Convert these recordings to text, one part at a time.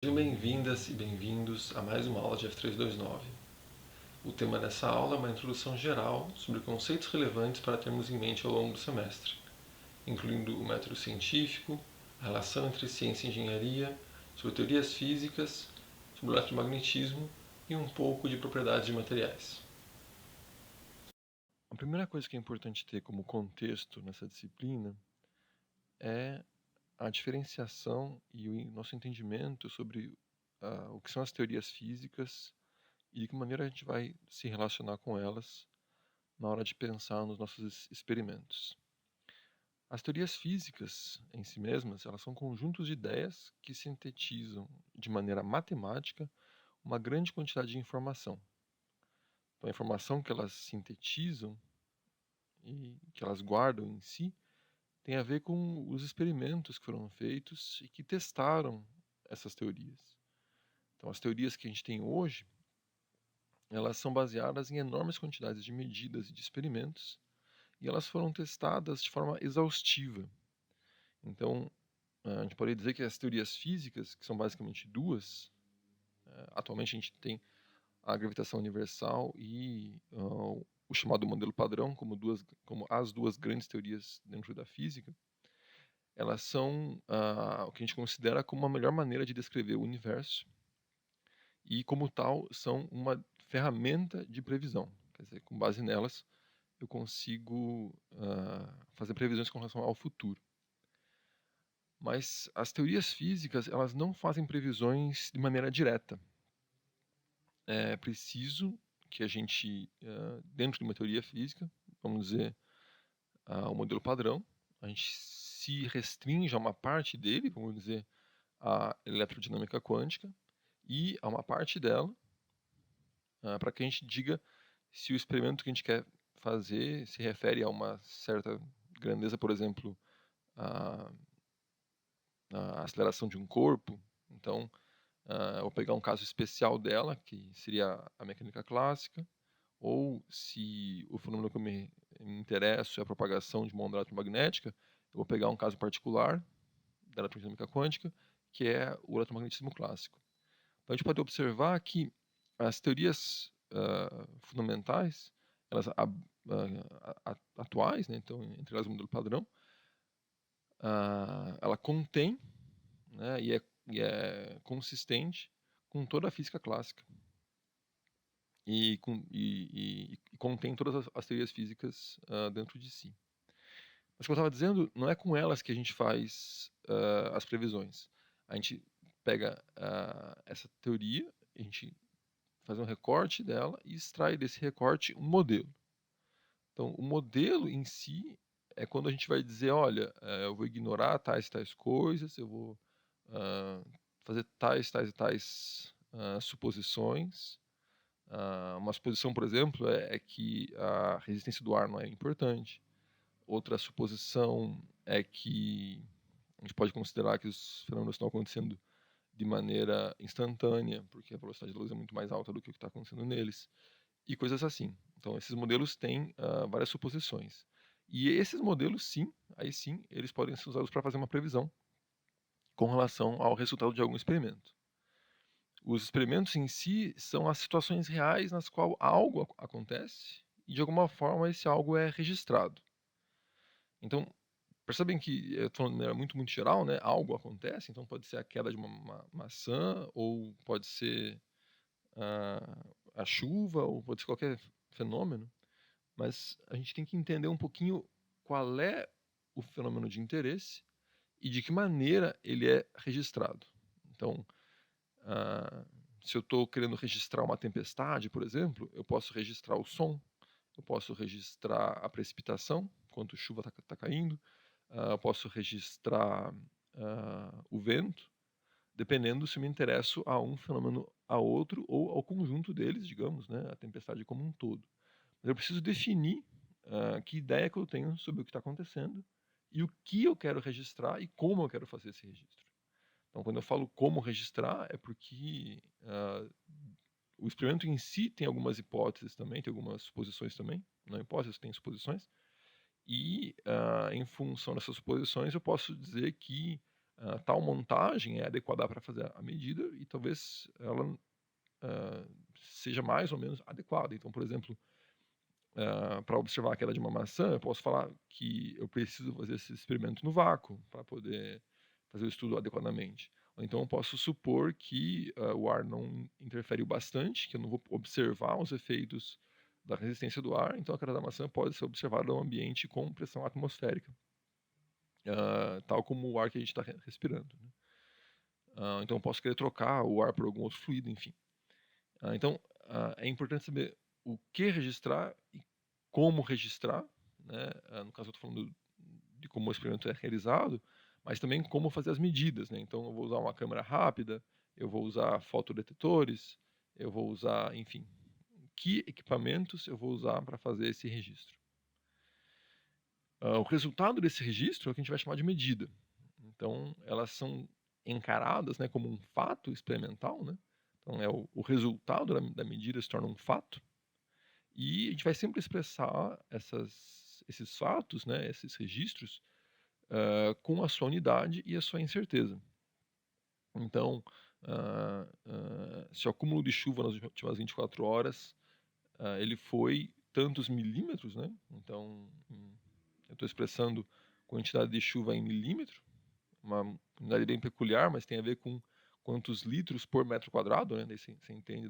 Sejam bem-vindas e bem-vindos a mais uma aula de F329. O tema dessa aula é uma introdução geral sobre conceitos relevantes para termos em mente ao longo do semestre, incluindo o método científico, a relação entre ciência e engenharia, sobre teorias físicas, sobre o eletromagnetismo e um pouco de propriedades de materiais. A primeira coisa que é importante ter como contexto nessa disciplina é a diferenciação e o nosso entendimento sobre o que são as teorias físicas e de que maneira a gente vai se relacionar com elas na hora de pensar nos nossos experimentos. As teorias físicas em si mesmas, elas são conjuntos de ideias que sintetizam de maneira matemática uma grande quantidade de informação. Então, a informação que elas sintetizam e que elas guardam em si tem a ver com os experimentos que foram feitos e que testaram essas teorias. Então, as teorias que a gente tem hoje, elas são baseadas em enormes quantidades de medidas e de experimentos, e elas foram testadas de forma exaustiva. Então, a gente pode dizer que as teorias físicas, que são basicamente duas, atualmente a gente tem a gravitação universal e o chamado modelo padrão como as duas grandes teorias dentro da física. Elas são o que a gente considera como a melhor maneira de descrever o universo e, como tal, são uma ferramenta de previsão. Quer dizer, com base nelas, eu consigo fazer previsões com relação ao futuro. Mas as teorias físicas, elas não fazem previsões de maneira direta. É preciso que a gente, dentro de uma teoria física, vamos dizer, o modelo padrão, a gente se restringe a uma parte dele, vamos dizer, a eletrodinâmica quântica, e a uma parte dela, para que a gente diga se o experimento que a gente quer fazer se refere a uma certa grandeza, por exemplo, a aceleração de um corpo. Então, eu vou pegar um caso especial dela, que seria a mecânica clássica, ou se o fenômeno que eu me interesso é a propagação de uma onda eletromagnética, eu vou pegar um caso particular da eletrodinâmica quântica, que é o eletromagnetismo clássico. Então, a gente pode observar que as teorias fundamentais, elas atuais, né, então, entre elas o modelo padrão, ela contém, né, e é consistente com toda a física clássica e contém todas as teorias físicas dentro de si. Mas, como eu estava dizendo, não é com elas que a gente faz as previsões. A gente pega essa teoria, a gente faz um recorte dela e extrai desse recorte um modelo. Então, o modelo em si é quando a gente vai dizer, olha, eu vou ignorar tais e tais coisas, eu vou fazer tais e tais suposições. Uma suposição, por exemplo, é que a resistência do ar não é importante. Outra suposição é que a gente pode considerar que os fenômenos estão acontecendo de maneira instantânea, porque a velocidade da luz é muito mais alta do que o que está acontecendo neles, e coisas assim. Então, esses modelos têm várias suposições. E esses modelos, sim, aí sim, eles podem ser usados para fazer uma previsão com relação ao resultado de algum experimento. Os experimentos em si são as situações reais nas quais algo acontece e, de alguma forma, esse algo é registrado. Então, percebem que eu estou falando de maneira muito, muito geral, né? Algo acontece, então pode ser a queda de uma maçã, ou pode ser a chuva, ou pode ser qualquer fenômeno, mas a gente tem que entender um pouquinho qual é o fenômeno de interesse e de que maneira ele é registrado. Então, se eu estou querendo registrar uma tempestade, por exemplo, eu posso registrar o som, eu posso registrar a precipitação, quanto chuva está caindo, eu posso registrar o vento, dependendo se eu me interesso a um fenômeno a outro ou ao conjunto deles, digamos, né, a tempestade como um todo. Mas eu preciso definir que ideia que eu tenho sobre o que está acontecendo e o que eu quero registrar e como eu quero fazer esse registro. Então, quando eu falo como registrar, é porque o experimento em si tem algumas hipóteses também, tem algumas suposições também, não hipóteses, tem suposições, e em função dessas suposições eu posso dizer que Tal montagem é adequada para fazer a medida e talvez ela seja mais ou menos adequada. Então, por exemplo, para observar a queda de uma maçã, eu posso falar que eu preciso fazer esse experimento no vácuo para poder fazer o estudo adequadamente. Ou então eu posso supor que o ar não interfere bastante, que eu não vou observar os efeitos da resistência do ar, então a queda da maçã pode ser observada no ambiente com pressão atmosférica, tal como o ar que a gente está respirando, né? Então eu posso querer trocar o ar por algum outro fluido, enfim. Então é importante saber o que registrar e como registrar, né? No caso eu estou falando de como o experimento é realizado, mas também como fazer as medidas, né? Então eu vou usar uma câmera rápida, eu vou usar fotodetectores, eu vou usar, enfim, que equipamentos eu vou usar para fazer esse registro. O resultado desse registro é o que a gente vai chamar de medida. Então elas são encaradas, né, como um fato experimental, né? Então o resultado da medida se torna um fato. E a gente vai sempre expressar esses fatos, né, esses registros, com a sua unidade e a sua incerteza. Então, se o acúmulo de chuva nas últimas 24 horas ele foi tantos milímetros, né? Então, eu estou expressando quantidade de chuva em milímetro, uma unidade bem peculiar, mas tem a ver com quantos litros por metro quadrado, né? Daí você entende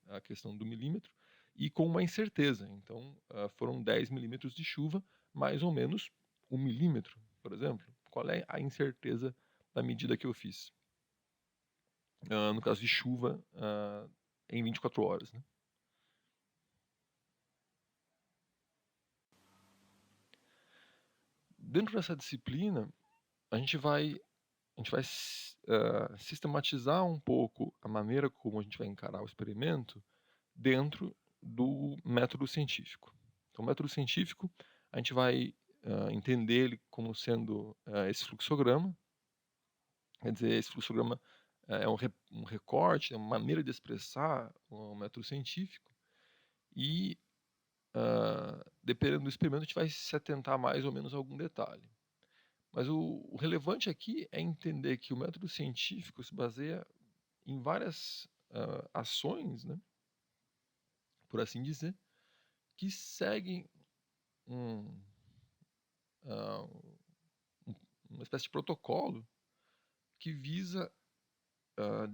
a questão do milímetro, e com uma incerteza. Então, foram 10 milímetros de chuva, mais ou menos 1 milímetro, por exemplo. Qual é a incerteza da medida que eu fiz? No caso de chuva, em 24 horas, né? Dentro dessa disciplina, a gente vai sistematizar um pouco a maneira como a gente vai encarar o experimento dentro do método científico. Então, o método científico, a gente vai entender ele como sendo esse fluxograma. Quer dizer, esse fluxograma é um recorte, é uma maneira de expressar o método científico. E, dependendo do experimento, a gente vai se atentar mais ou menos a algum detalhe. Mas o relevante aqui é entender que o método científico se baseia em várias ações, né, por assim dizer, que seguem um, ah, uma espécie de protocolo que visa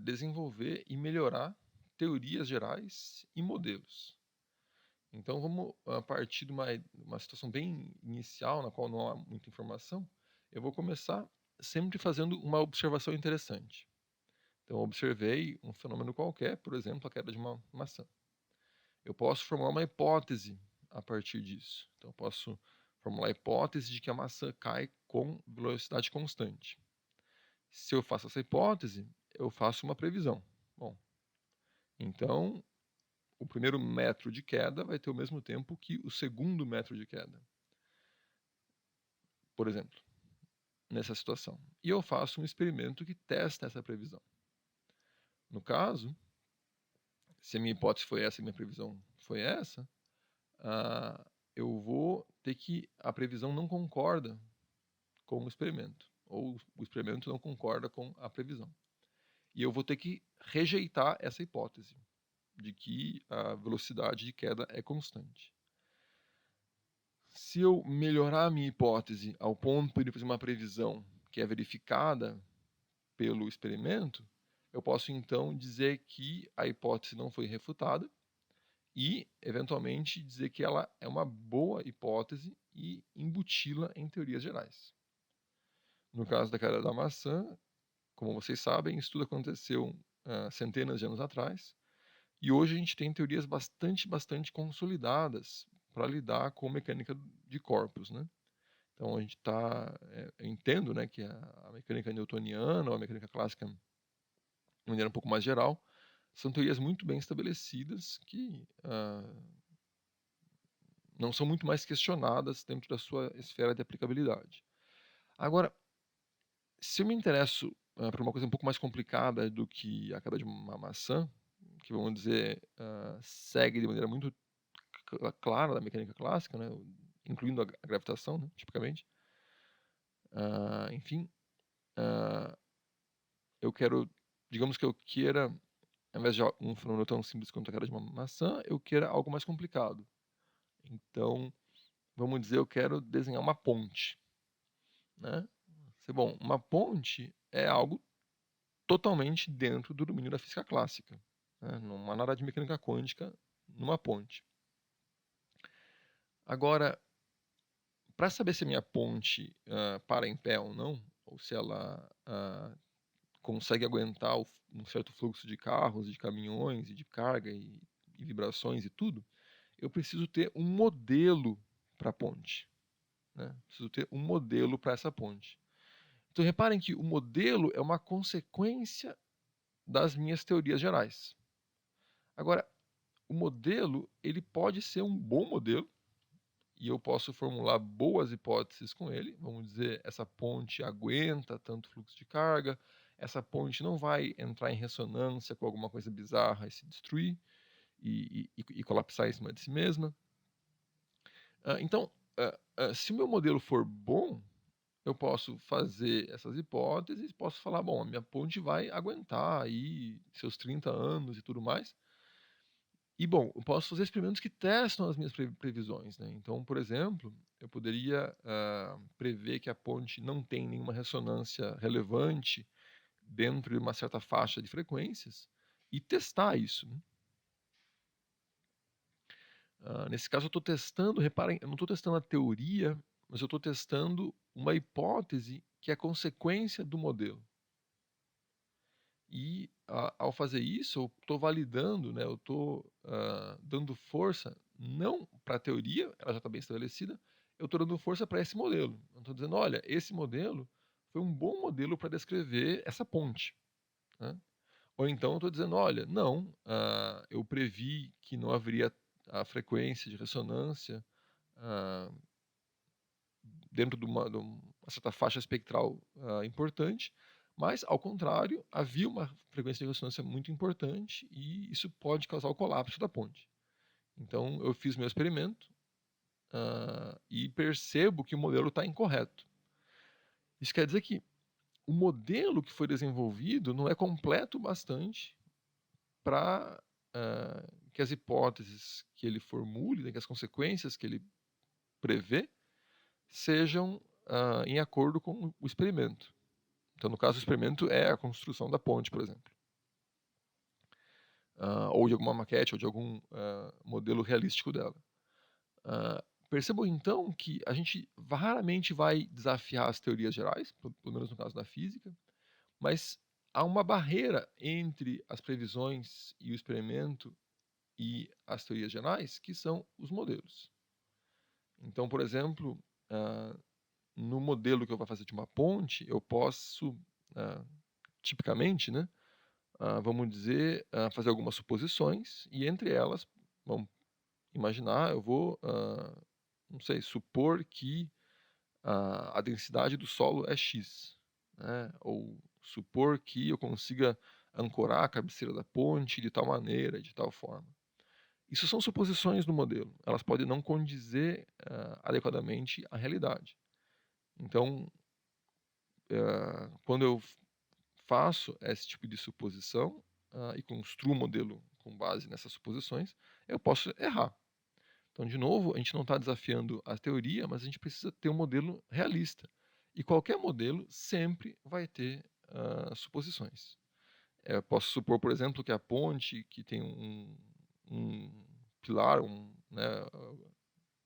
desenvolver e melhorar teorias gerais e modelos. Então vamos partir de uma situação bem inicial, na qual não há muita informação. Eu vou começar sempre fazendo uma observação interessante. Então, eu observei um fenômeno qualquer, por exemplo, a queda de uma maçã. Eu posso formular uma hipótese a partir disso. Então, eu posso formular a hipótese de que a maçã cai com velocidade constante. Se eu faço essa hipótese, eu faço uma previsão. Bom, então, o primeiro metro de queda vai ter o mesmo tempo que o segundo metro de queda, por exemplo, nessa situação. E eu faço um experimento que testa essa previsão. No caso, se a minha hipótese foi essa e minha previsão foi essa, eu vou ter que a previsão não concorda com o experimento, ou o experimento não concorda com a previsão. E eu vou ter que rejeitar essa hipótese de que a velocidade de queda é constante. Se eu melhorar a minha hipótese ao ponto de fazer uma previsão que é verificada pelo experimento, eu posso então dizer que a hipótese não foi refutada e, eventualmente, dizer que ela é uma boa hipótese e embuti-la em teorias gerais. No caso da queda da maçã, como vocês sabem, isso tudo aconteceu centenas de anos atrás, e hoje a gente tem teorias bastante consolidadas para lidar com mecânica de corpos, né? Então a gente eu entendo, né, que a mecânica newtoniana ou a mecânica clássica, de maneira um pouco mais geral, são teorias muito bem estabelecidas que não são muito mais questionadas dentro da sua esfera de aplicabilidade. Agora, se eu me interesso por uma coisa um pouco mais complicada do que a queda de uma maçã, que vamos dizer segue de maneira muito clara da mecânica clássica, né, incluindo a gravitação, né, tipicamente, enfim, ah, eu quero, digamos que eu queira, ao invés de um fenômeno tão simples quanto a queda de uma maçã, eu queira algo mais complicado. Então, vamos dizer, eu quero desenhar uma ponte, né. Bom, uma ponte é algo totalmente dentro do domínio da física clássica, né, não há nada de mecânica quântica numa ponte. Agora, para saber se a minha ponte, para em pé ou não, ou se ela, consegue aguentar um certo fluxo de carros, de caminhões e de carga e vibrações e tudo, eu preciso ter um modelo para a ponte, né, preciso ter um modelo para essa ponte. Então reparem que o modelo é uma consequência das minhas teorias gerais. Agora, o modelo, ele pode ser um bom modelo, e eu posso formular boas hipóteses com ele. Vamos dizer, essa ponte aguenta tanto fluxo de carga, essa ponte não vai entrar em ressonância com alguma coisa bizarra e se destruir e colapsar em cima de si mesma. Então, se o meu modelo for bom, eu posso fazer essas hipóteses, posso falar, bom, a minha ponte vai aguentar aí seus 30 anos e tudo mais. E bom, eu posso fazer experimentos que testam as minhas previsões, né. Então, por exemplo, eu poderia, prever que a ponte não tem nenhuma ressonância relevante dentro de uma certa faixa de frequências e testar isso, né. Nesse caso eu estou testando, reparem, eu não estou testando a teoria, mas eu estou testando uma hipótese que é consequência do modelo. E ao fazer isso, eu estou validando, né, eu estou dando força não para a teoria, ela já está bem estabelecida, eu estou dando força para esse modelo. Eu estou dizendo, olha, esse modelo foi um bom modelo para descrever essa ponte, né? Ou então eu estou dizendo, olha, não, eu previ que não haveria a frequência de ressonância ah, dentro de uma certa faixa espectral importante, mas, ao contrário, havia uma frequência de ressonância muito importante e isso pode causar o colapso da ponte. Então, eu fiz meu experimento e percebo que o modelo está incorreto. Isso quer dizer que o modelo que foi desenvolvido não é completo o bastante para que as hipóteses que ele formule, né, que as consequências que ele prevê, sejam em acordo com o experimento. Então, no caso, o experimento é a construção da ponte, por exemplo. Ou de alguma maquete, ou de algum modelo realístico dela. Percebam, então, que a gente raramente vai desafiar as teorias gerais, pelo menos no caso da física, mas há uma barreira entre as previsões e o experimento e as teorias gerais, que são os modelos. Então, por exemplo, no modelo que eu vou fazer de uma ponte, eu posso, tipicamente, né, vamos dizer, fazer algumas suposições e entre elas, vamos imaginar, eu vou, não sei, supor que a densidade do solo é X, né, ou supor que eu consiga ancorar a cabeceira da ponte de tal maneira, de tal forma. Isso são suposições do modelo, elas podem não condizer, adequadamente à realidade. Então, quando eu faço esse tipo de suposição, e construo um modelo com base nessas suposições, eu posso errar. Então, de novo, a gente não está desafiando a teoria, mas a gente precisa ter um modelo realista. E qualquer modelo sempre vai ter suposições. Eu posso supor, por exemplo, que a ponte que tem um pilar, né,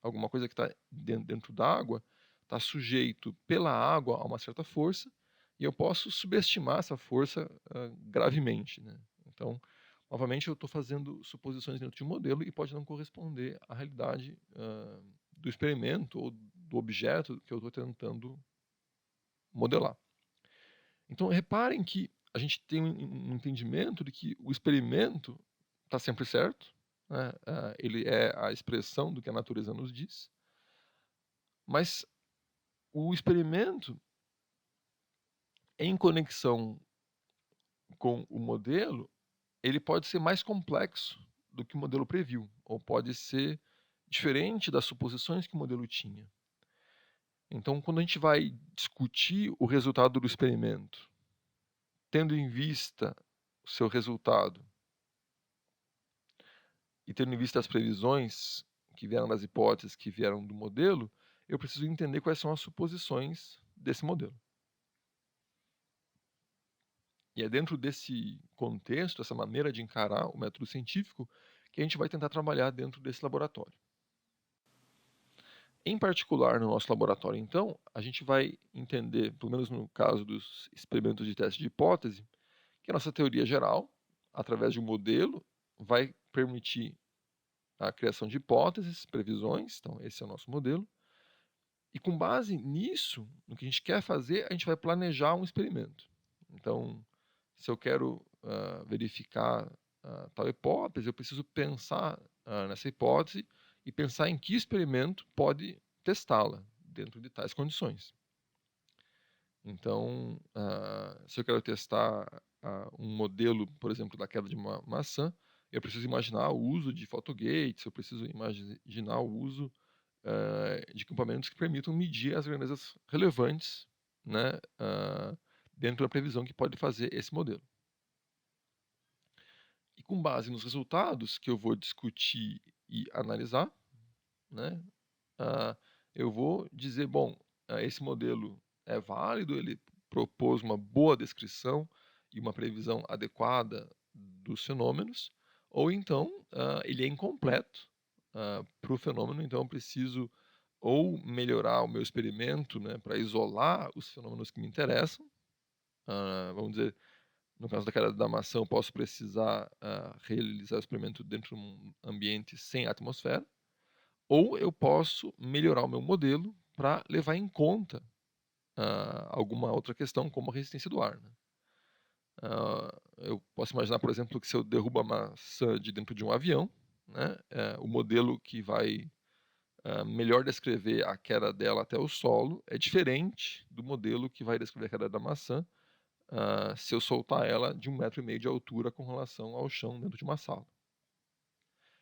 alguma coisa que está dentro d'água, está sujeito pela água a uma certa força, e eu posso subestimar essa força gravemente, né? Então, novamente, eu estou fazendo suposições dentro de um modelo e pode não corresponder à realidade do experimento ou do objeto que eu estou tentando modelar. Então, reparem que a gente tem um entendimento de que o experimento está sempre certo, né? Ele é a expressão do que a natureza nos diz, mas o experimento, em conexão com o modelo, ele pode ser mais complexo do que o modelo previu, ou pode ser diferente das suposições que o modelo tinha. Então, quando a gente vai discutir o resultado do experimento, tendo em vista o seu resultado e tendo em vista as previsões que vieram das hipóteses que vieram do modelo, eu preciso entender quais são as suposições desse modelo. E é dentro desse contexto, essa maneira de encarar o método científico, que a gente vai tentar trabalhar dentro desse laboratório. Em particular, no nosso laboratório, então, a gente vai entender, pelo menos no caso dos experimentos de teste de hipótese, que a nossa teoria geral, através de um modelo, vai permitir a criação de hipóteses, previsões, então esse é o nosso modelo. E com base nisso, no que a gente quer fazer, a gente vai planejar um experimento. Então, se eu quero verificar tal hipótese, eu preciso pensar nessa hipótese e pensar em que experimento pode testá-la dentro de tais condições. Então, se eu quero testar um modelo, por exemplo, da queda de uma maçã, eu preciso imaginar o uso de photogates, eu preciso imaginar o uso de equipamentos que permitam medir as grandezas relevantes, né, dentro da previsão que pode fazer esse modelo. E com base nos resultados que eu vou discutir e analisar, né, eu vou dizer, bom, esse modelo é válido, ele propôs uma boa descrição e uma previsão adequada dos fenômenos, ou então ele é incompleto para o fenômeno, então eu preciso ou melhorar o meu experimento, né, para isolar os fenômenos que me interessam. Vamos dizer, no caso da queda da maçã, eu posso precisar realizar o experimento dentro de um ambiente sem atmosfera, ou eu posso melhorar o meu modelo para levar em conta alguma outra questão, como a resistência do ar, né? Eu posso imaginar, por exemplo, que se eu derrubo a maçã de dentro de um avião, né, o modelo que vai melhor descrever a queda dela até o solo é diferente do modelo que vai descrever a queda da maçã se eu soltar ela de 1,5 m de altura com relação ao chão dentro de uma sala.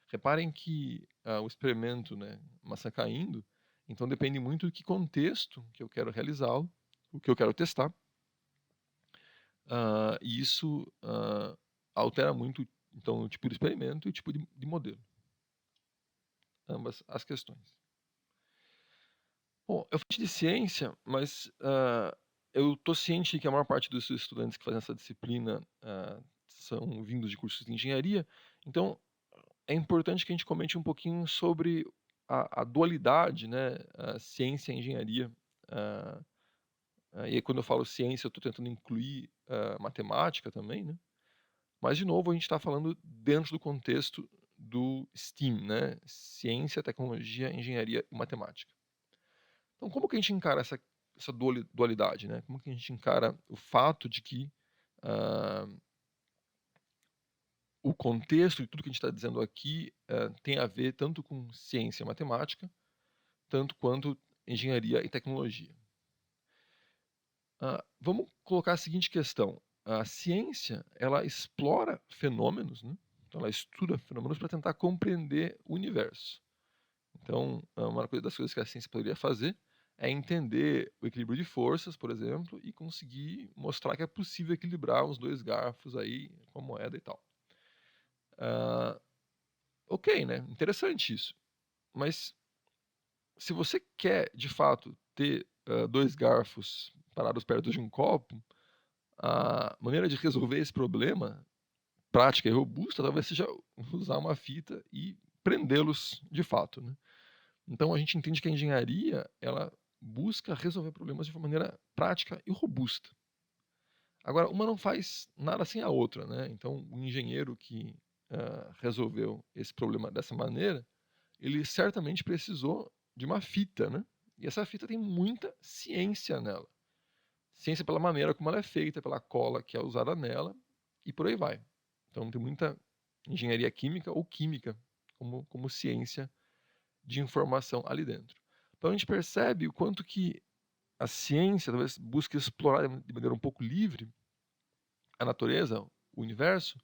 Reparem que o experimento, né, maçã caindo, então depende muito do que contexto que eu quero realizá-lo, o que eu quero testar. E isso altera muito então, o tipo de experimento e o tipo de modelo. Ambas as questões. Bom, eu falo de ciência, mas eu estou ciente que a maior parte dos estudantes que fazem essa disciplina são vindos de cursos de engenharia, então é importante que a gente comente um pouquinho sobre a dualidade, né, a ciência e a engenharia. E aí quando eu falo ciência, eu estou tentando incluir matemática também, né? Mas, de novo, a gente está falando dentro do contexto do STEAM, né? Ciência, tecnologia, engenharia e matemática. Então, como que a gente encara essa dualidade, né? Como que a gente encara o fato de que o contexto de tudo que a gente está dizendo aqui tem a ver tanto com ciência e matemática, tanto quanto engenharia e tecnologia. Vamos colocar a seguinte questão: a ciência ela explora fenômenos, né? Então, ela estuda fenômenos para tentar compreender o universo. Então, uma das coisas que a ciência poderia fazer é entender o equilíbrio de forças, por exemplo, e conseguir mostrar que é possível equilibrar os dois garfos aí com a moeda e tal. Ok, né? Interessante isso. Mas se você quer, de fato, ter dois garfos parados perto de um copo, a maneira de resolver esse problema, prática e robusta, talvez seja usar uma fita e prendê-los de fato, né? Então a gente entende que a engenharia, ela busca resolver problemas de uma maneira prática e robusta. Agora, uma não faz nada sem a outra, né? Então, o engenheiro que resolveu esse problema dessa maneira, ele certamente precisou de uma fita, né? E essa fita tem muita ciência nela. Ciência pela maneira como ela é feita, pela cola que é usada nela e por aí vai. Então tem muita engenharia química ou química como ciência de informação ali dentro. Então a gente percebe o quanto que a ciência talvez busque explorar de maneira um pouco livre a natureza, o universo,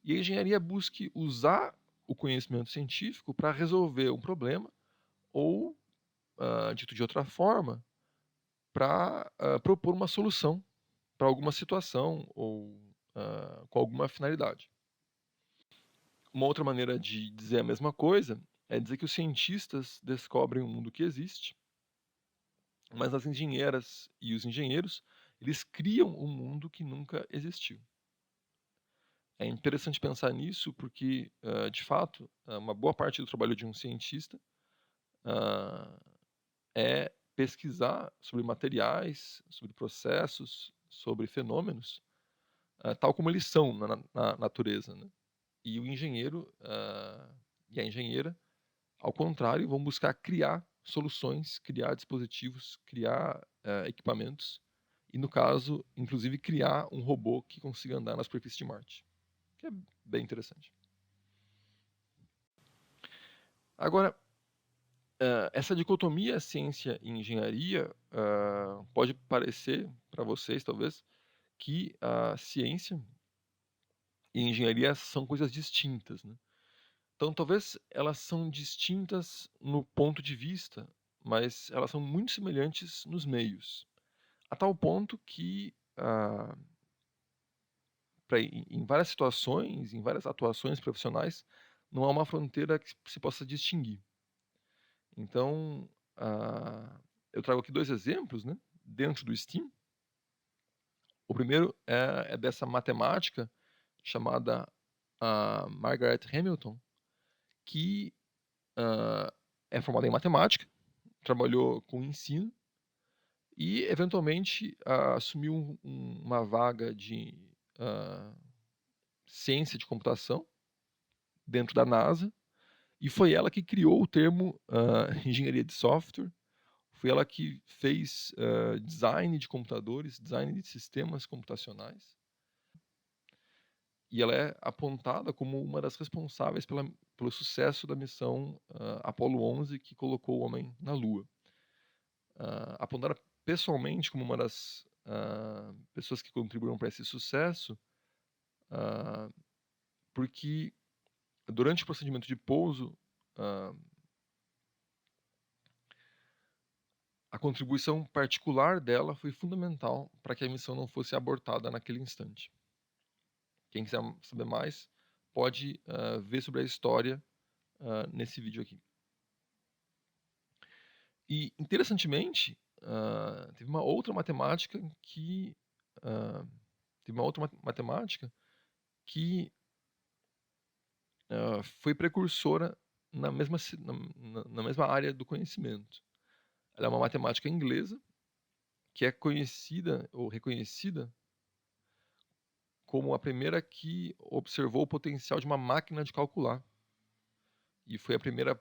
e a engenharia busque usar o conhecimento científico para resolver um problema ou, dito de outra forma, para propor uma solução para alguma situação ou com alguma finalidade. Uma outra maneira de dizer a mesma coisa é dizer que os cientistas descobrem um mundo que existe, mas as engenheiras e os engenheiros, eles criam um mundo que nunca existiu. É interessante pensar nisso porque, de fato, uma boa parte do trabalho de um cientista ah, é pesquisar sobre materiais, sobre processos, sobre fenômenos, tal como eles são na natureza, né? E o engenheiro e a engenheira, ao contrário, vão buscar criar soluções, criar dispositivos, criar equipamentos e, no caso, inclusive criar um robô que consiga andar na superfície de Marte, que é bem interessante. Agora, essa dicotomia ciência e engenharia pode parecer para vocês, talvez, que a ciência e engenharia são coisas distintas, né? Então, talvez elas são distintas no ponto de vista, mas elas são muito semelhantes nos meios, a tal ponto que, em várias situações, em várias atuações profissionais, não há uma fronteira que se possa distinguir. Então, eu trago aqui 2 exemplos, né, dentro do STEAM. O primeiro é dessa matemática chamada, Margaret Hamilton, que, é formada em matemática, trabalhou com ensino e eventualmente, assumiu uma vaga de, hã, ciência de computação dentro da NASA, e foi ela que criou o termo, engenharia de software. Foi ela que fez, design de computadores, design de sistemas computacionais. E ela é apontada como uma das responsáveis pelo sucesso da missão, Apollo 11, que colocou o homem na Lua. Apontada pessoalmente como uma das, pessoas que contribuíram para esse sucesso, ah, porque durante o procedimento de pouso, ah, a contribuição particular dela foi fundamental para que a missão não fosse abortada naquele instante. Quem quiser saber mais, pode ver sobre a história nesse vídeo aqui. E, interessantemente, teve uma outra matemática que ah, foi precursora na mesma área do conhecimento. Ela é uma matemática inglesa que é conhecida ou reconhecida como a primeira que observou o potencial de uma máquina de calcular. E foi a primeira,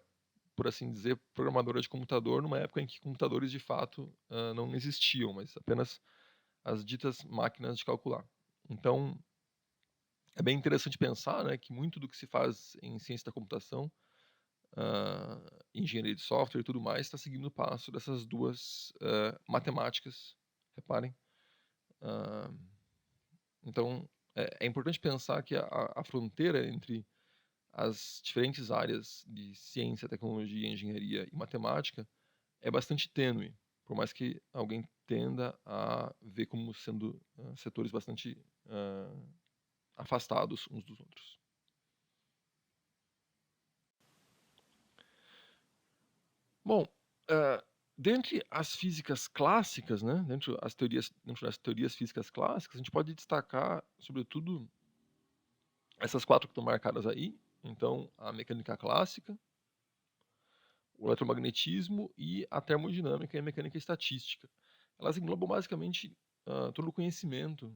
por assim dizer, programadora de computador numa época em que computadores de fato não existiam, mas apenas as ditas máquinas de calcular. Então, é bem interessante pensar, né, que muito do que se faz em ciência da computação, engenharia de software e tudo mais, está seguindo o passo dessas duas matemáticas, reparem. Ah, então, é importante pensar que a fronteira entre as diferentes áreas de ciência, tecnologia, engenharia e matemática é bastante tênue, por mais que alguém tenda a ver como sendo setores bastante afastados uns dos outros. Bom, dentre as físicas clássicas, né, dentro das teorias físicas clássicas, a gente pode destacar, sobretudo, essas 4 que estão marcadas aí. Então, a mecânica clássica, o eletromagnetismo e a termodinâmica e a mecânica estatística. Elas englobam basicamente todo o conhecimento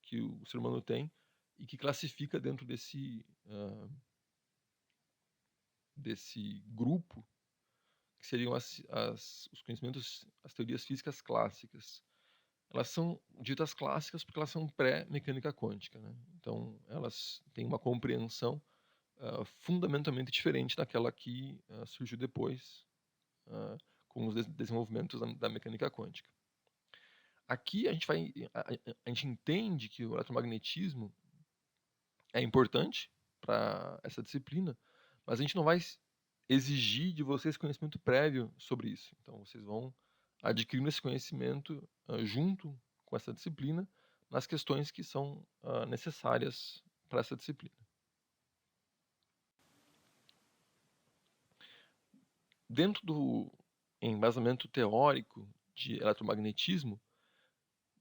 que o ser humano tem e que classifica dentro desse grupo, que seriam os conhecimentos, as teorias físicas clássicas. Elas são ditas clássicas porque elas são pré-mecânica quântica, né? Então, elas têm uma compreensão fundamentalmente diferente daquela que surgiu depois, com os desenvolvimentos da mecânica quântica. Aqui a gente entende que o eletromagnetismo é importante para essa disciplina, mas a gente não vai exigir de vocês conhecimento prévio sobre isso. Então, vocês vão adquirindo esse conhecimento junto com essa disciplina nas questões que são necessárias para essa disciplina. Dentro do embasamento teórico de eletromagnetismo,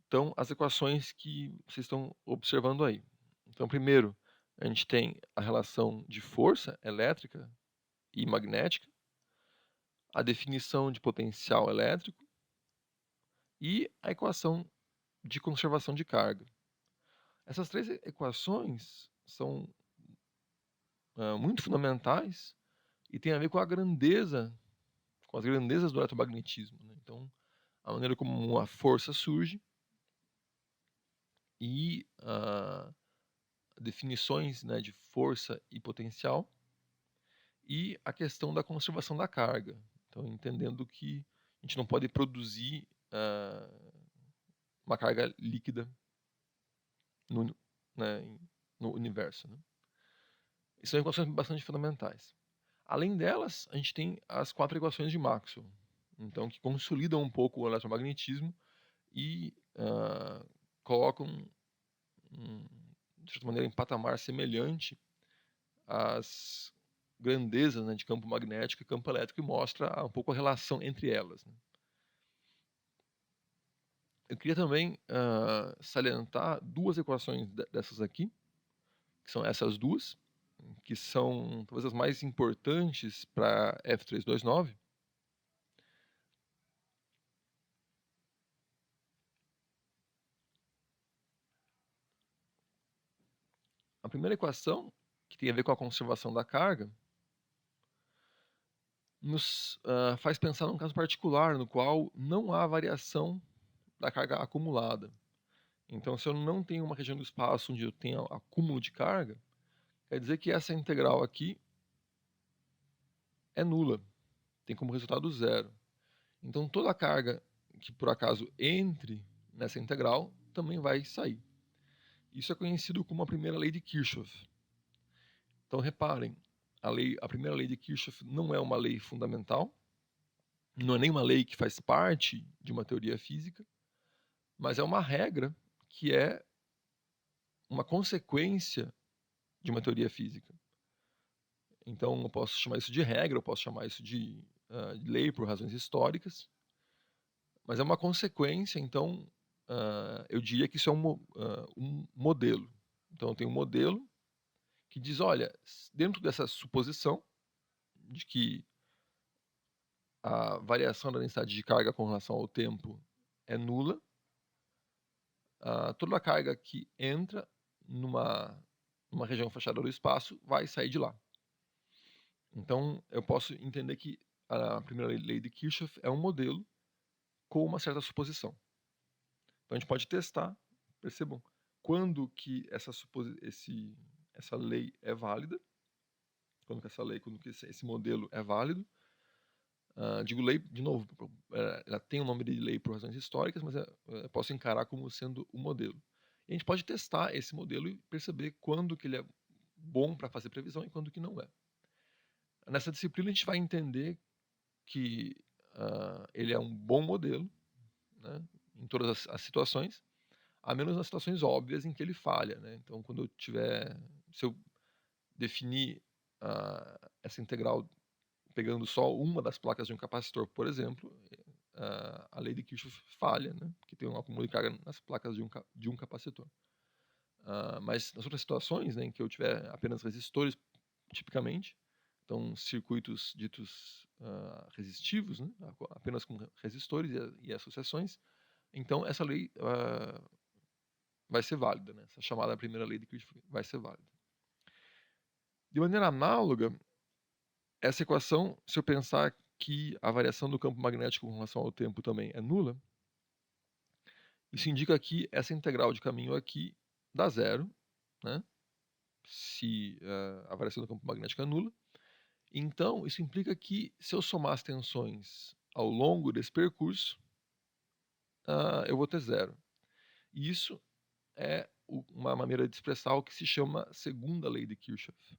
estão as equações que vocês estão observando aí. Então, primeiro, a gente tem a relação de força elétrica e magnética, a definição de potencial elétrico e a equação de conservação de carga. Essas três equações são muito fundamentais e têm a ver com com as grandezas do eletromagnetismo, né? Então, a maneira como a força surge e definições, né, de força e potencial, e a questão da conservação da carga. Então, entendendo que a gente não pode produzir uma carga líquida no, né, no universo, né? Isso são equações bastante fundamentais. Além delas, a gente tem as 4 equações de Maxwell, então, que consolidam um pouco o eletromagnetismo e colocam, de certa maneira, em patamar semelhante às grandezas, né, de campo magnético e campo elétrico, e mostra um pouco a relação entre elas, né? Eu queria também salientar 2 equações dessas aqui, que são essas duas, que são talvez as mais importantes para F329. A primeira equação, que tem a ver com a conservação da carga, nos faz pensar num caso particular no qual não há variação da carga acumulada. Então, se eu não tenho uma região do espaço onde eu tenho acúmulo de carga, quer dizer que essa integral aqui é nula, tem como resultado zero. Então, toda a carga que por acaso entre nessa integral também vai sair. Isso é conhecido como a primeira lei de Kirchhoff. Então, reparem, a primeira lei de Kirchhoff não é uma lei fundamental, não é nem uma lei que faz parte de uma teoria física, mas é uma regra que é uma consequência de uma teoria física. Então, eu posso chamar isso de regra, eu posso chamar isso de lei por razões históricas, mas é uma consequência, então, eu diria que isso é um modelo. Então, eu tenho um modelo que diz, olha, dentro dessa suposição de que a variação da densidade de carga com relação ao tempo é nula, toda a carga que entra numa região fechada do espaço vai sair de lá. Então, eu posso entender que a primeira lei de Kirchhoff é um modelo com uma certa suposição. Então, a gente pode testar, percebam, quando que essa lei é válida, quando que esse modelo é válido. Digo lei, de novo, ela tem o nome de lei por razões históricas, mas eu posso encarar como sendo um modelo. E a gente pode testar esse modelo e perceber quando que ele é bom para fazer previsão e quando que não é. Nessa disciplina a gente vai entender que ele é um bom modelo, né, em todas as situações, a menos nas situações óbvias em que ele falha, né? Então, se eu definir essa integral pegando só uma das placas de um capacitor, por exemplo, a lei de Kirchhoff falha, né? Porque tem um acúmulo de carga nas placas de um capacitor. Mas nas outras situações, né, em que eu tiver apenas resistores, tipicamente, então circuitos ditos resistivos, né, apenas com resistores e associações, então essa lei vai ser válida, né? Essa chamada primeira lei de Kirchhoff vai ser válida. De maneira análoga, essa equação, se eu pensar que a variação do campo magnético com relação ao tempo também é nula, isso indica que essa integral de caminho aqui dá zero, né? Se a variação do campo magnético é nula. Então, isso implica que se eu somar as tensões ao longo desse percurso, eu vou ter zero. E isso é uma maneira de expressar o que se chama segunda lei de Kirchhoff.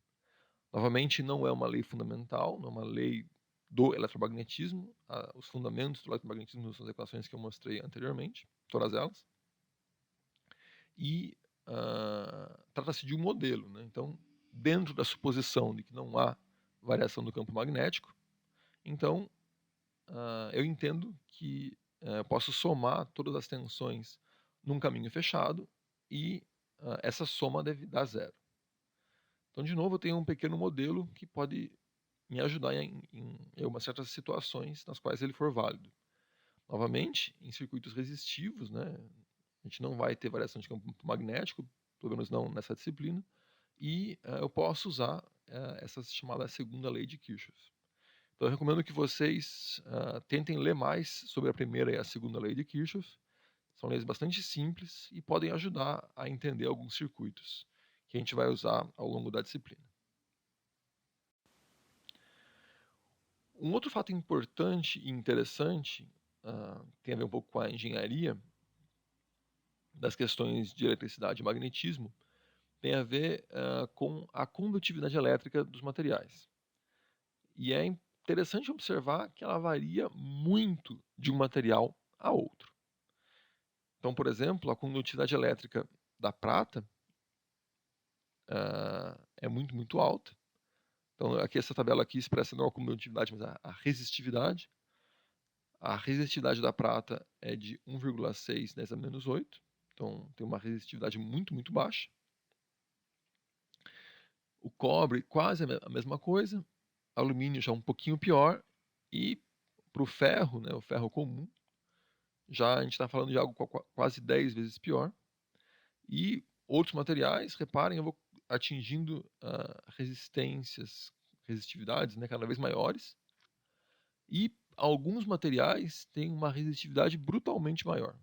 Novamente, não é uma lei fundamental, não é uma lei do eletromagnetismo, os fundamentos do eletromagnetismo são as equações que eu mostrei anteriormente, todas elas, e trata-se de um modelo, né? Então, dentro da suposição de que não há variação do campo magnético, então eu entendo que posso somar todas as tensões num caminho fechado e essa soma deve dar zero. Então, de novo, eu tenho um pequeno modelo que pode me ajudar em algumas certas situações nas quais ele for válido. Novamente, em circuitos resistivos, né, a gente não vai ter variação de campo magnético, pelo menos não nessa disciplina, e eu posso usar essa chamada segunda lei de Kirchhoff. Então, eu recomendo que vocês tentem ler mais sobre a primeira e a segunda lei de Kirchhoff. São leis bastante simples e podem ajudar a entender alguns circuitos que a gente vai usar ao longo da disciplina. Um outro fato importante e interessante tem a ver um pouco com a engenharia das questões de eletricidade e magnetismo, tem a ver com a condutividade elétrica dos materiais. E é interessante observar que ela varia muito de um material a outro. Então, por exemplo, a condutividade elétrica da prata é muito, muito alta. Então, aqui essa tabela aqui expressa não a condutividade, mas a resistividade. A resistividade da prata é de 1,6 10 a menos 8. Então, tem uma resistividade muito, muito baixa. O cobre, quase a mesma coisa. Alumínio já um pouquinho pior. E para o ferro, né, o ferro comum, já a gente está falando de algo quase 10 vezes pior. E outros materiais, reparem, eu vou atingindo resistividades, né, cada vez maiores. E alguns materiais têm uma resistividade brutalmente maior.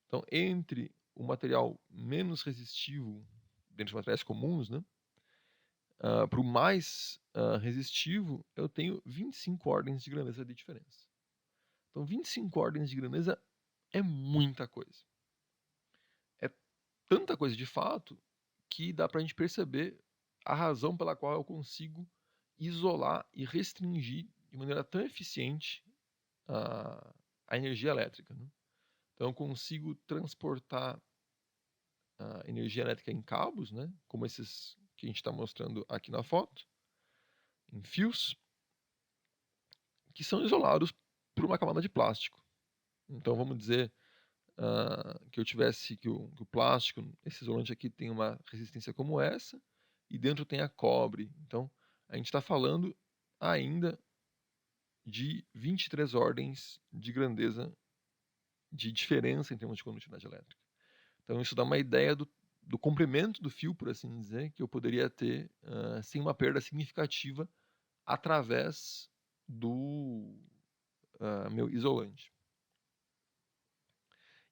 Então, entre o material menos resistivo, dentre os materiais comuns, né, para o mais resistivo, eu tenho 25 ordens de grandeza de diferença. Então, 25 ordens de grandeza é muita coisa. É tanta coisa de fato que dá para a gente perceber a razão pela qual eu consigo isolar e restringir de maneira tão eficiente a energia elétrica, né? Então, eu consigo transportar a energia elétrica em cabos, né, como esses que a gente está mostrando aqui na foto, em fios, que são isolados por uma camada de plástico. Então, vamos dizer que eu tivesse que o plástico, esse isolante aqui tem uma resistência como essa, e dentro tem a cobre. Então, a gente está falando ainda de 23 ordens de grandeza de diferença em termos de condutividade elétrica. Então, isso dá uma ideia do comprimento do fio, por assim dizer, que eu poderia ter sem uma perda significativa através do meu isolante.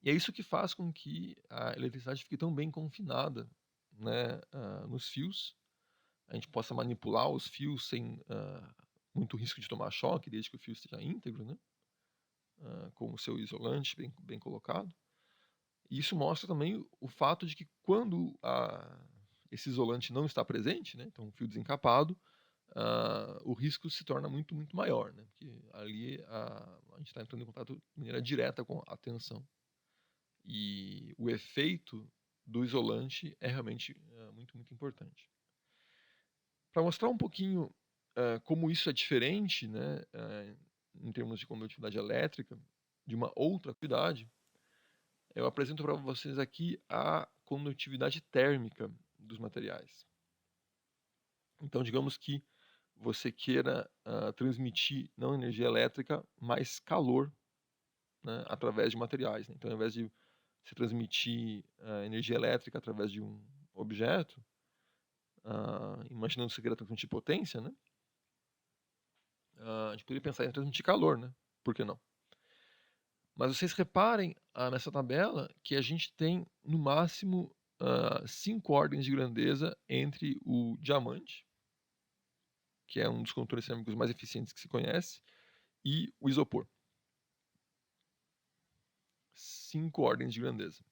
E é isso que faz com que a eletricidade fique tão bem confinada, né, nos fios. A gente possa manipular os fios sem muito risco de tomar choque, desde que o fio esteja íntegro, né, com o seu isolante bem colocado. E isso mostra também o fato de que quando esse isolante não está presente, né, então um fio desencapado, o risco se torna muito, muito maior, né, porque ali a gente está entrando em contato de maneira direta com a tensão. E o efeito do isolante é realmente muito, muito importante. Para mostrar um pouquinho como isso é diferente, né, em termos de condutividade elétrica, de uma outra atividade, eu apresento para vocês aqui a condutividade térmica dos materiais. Então, digamos que você queira transmitir não energia elétrica, mas calor, né, através de materiais, né? Então, ao invés de você transmitir energia elétrica através de um objeto, imaginando que você queira transmitir potência, né? A gente poderia pensar em transmitir calor, né? Por que não? Mas vocês reparem nessa tabela que a gente tem, no máximo, 5 ordens de grandeza entre o diamante, que é um dos condutores térmicos mais eficientes que se conhece, e o isopor. 5 ordens de grandeza.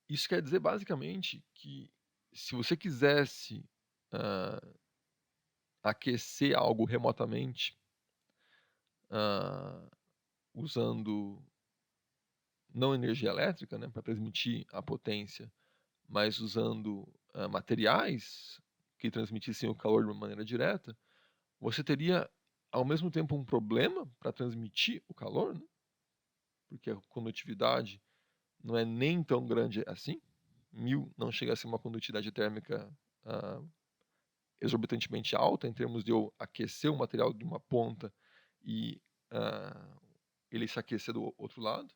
Isso quer dizer, basicamente, que se você quisesse aquecer algo remotamente, ah, usando não energia elétrica, né, para transmitir a potência, mas usando, materiais que transmitissem o calor de uma maneira direta, você teria, ao mesmo tempo, um problema para transmitir o calor, né, porque a condutividade não é nem tão grande assim. 1000 não chega a ser uma condutividade térmica, ah, exorbitantemente alta, em termos de eu aquecer o material de uma ponta e, ah, ele se aquecer do outro lado.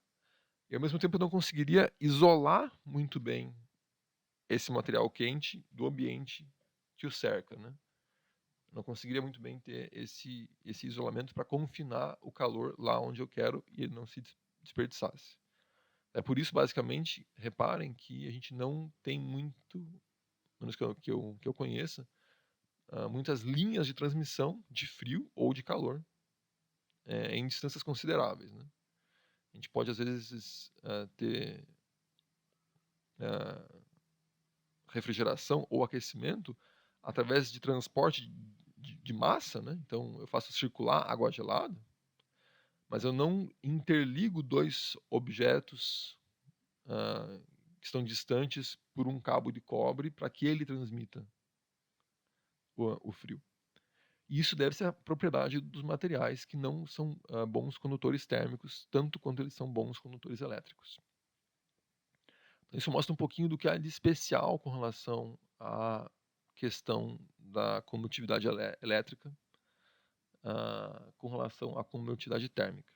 E, ao mesmo tempo, eu não conseguiria isolar muito bem esse material quente do ambiente que o cerca, né. Não conseguiria muito bem ter esse isolamento para confinar o calor lá onde eu quero e ele não se desperdiçasse. É por isso, basicamente, reparem que a gente não tem muito, pelo menos que eu conheça, muitas linhas de transmissão de frio ou de calor, em distâncias consideráveis, né. A gente pode, às vezes, ter, hã, refrigeração ou aquecimento através de transporte de massa, né, então eu faço circular água gelada, mas eu não interligo 2 objetos, hã, que estão distantes por um cabo de cobre para que ele transmita o frio. E isso deve ser a propriedade dos materiais que não são, bons condutores térmicos, tanto quanto eles são bons condutores elétricos. Então isso mostra um pouquinho do que há de especial com relação à questão da condutividade elétrica, com relação à condutividade térmica.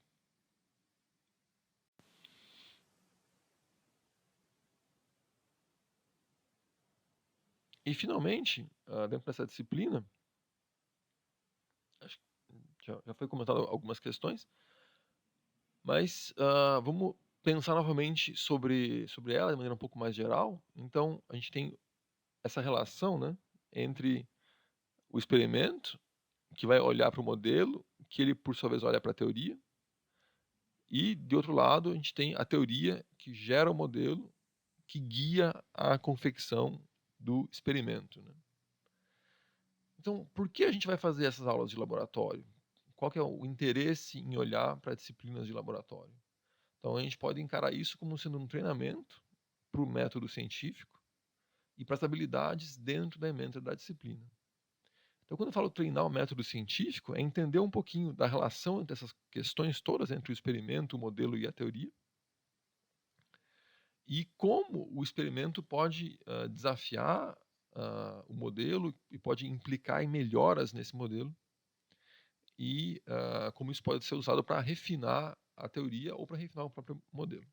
E finalmente, dentro dessa disciplina, acho que já foi comentado algumas questões, mas, vamos pensar novamente sobre ela de maneira um pouco mais geral. Então a gente tem essa relação, né, entre o experimento, que vai olhar para o modelo, que ele por sua vez olha para a teoria, e de outro lado a gente tem a teoria que gera o modelo, que guia a confecção do experimento, né. Então, por que a gente vai fazer essas aulas de laboratório? Qual que é o interesse em olhar para disciplinas de laboratório? Então a gente pode encarar isso como sendo um treinamento para o método científico e para as habilidades dentro da ementa da disciplina. Então, quando eu falo treinar o método científico, é entender um pouquinho da relação entre essas questões todas, entre o experimento, o modelo e a teoria, e como o experimento pode, desafiar, o modelo e pode implicar em melhoras nesse modelo, e, como isso pode ser usado para refinar a teoria ou para refinar o próprio modelo.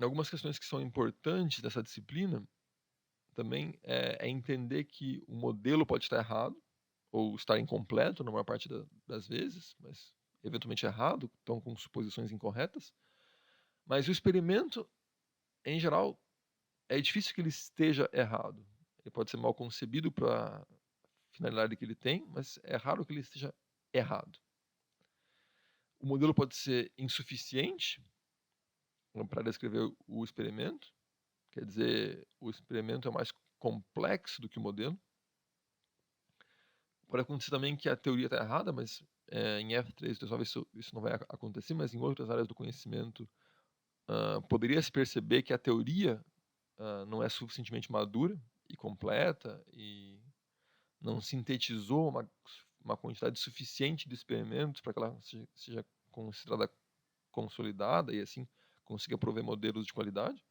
Algumas questões que são importantes dessa disciplina também é entender que o modelo pode estar errado, ou estar incompleto na maior parte das vezes, mas eventualmente errado, estão com suposições incorretas. Mas o experimento, em geral, é difícil que ele esteja errado. Ele pode ser mal concebido para a finalidade que ele tem, mas é raro que ele esteja errado. O modelo pode ser insuficiente para descrever o experimento, quer dizer, o experimento é mais complexo do que o modelo. Pode acontecer também que a teoria está errada, mas, em F3 talvez isso não vai acontecer, mas em outras áreas do conhecimento, poderia se perceber que a teoria, não é suficientemente madura e completa e não sintetizou uma quantidade suficiente de experimentos para que ela seja considerada consolidada e, assim, consiga prover modelos de qualidade.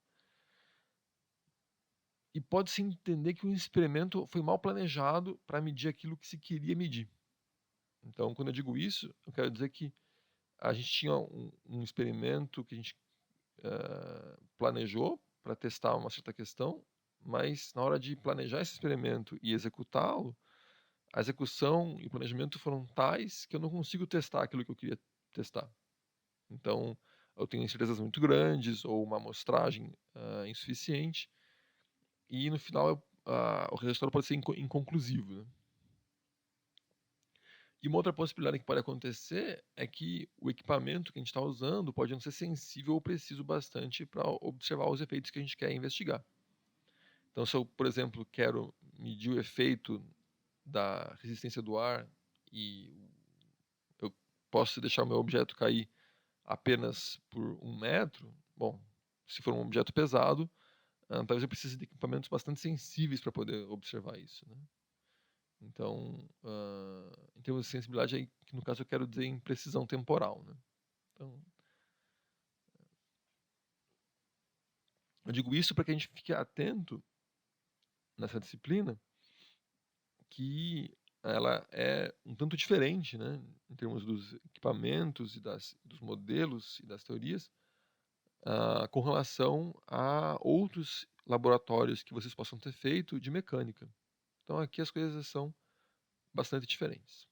E pode-se entender que o experimento foi mal planejado para medir aquilo que se queria medir. Então, quando eu digo isso, eu quero dizer que a gente tinha um experimento que a gente, planejou para testar uma certa questão, mas na hora de planejar esse experimento e executá-lo, a execução e o planejamento foram tais que eu não consigo testar aquilo que eu queria testar. Então, eu tenho incertezas muito grandes ou uma amostragem, insuficiente, e no final o resultado pode ser inconclusivo, né. E uma outra possibilidade que pode acontecer é que o equipamento que a gente está usando pode não ser sensível ou preciso bastante para observar os efeitos que a gente quer investigar. Então, se eu, por exemplo, quero medir o efeito da resistência do ar e eu posso deixar o meu objeto cair apenas por 1 metro, bom, se for um objeto pesado, talvez eu precise de equipamentos bastante sensíveis para poder observar isso, né? Então, em termos de sensibilidade, aí, que no caso eu quero dizer em precisão temporal, né? Então, eu digo isso para que a gente fique atento nessa disciplina, que ela é um tanto diferente, né, em termos dos equipamentos e dos modelos e das teorias, com relação a outros laboratórios que vocês possam ter feito de mecânica. Então aqui as coisas são bastante diferentes.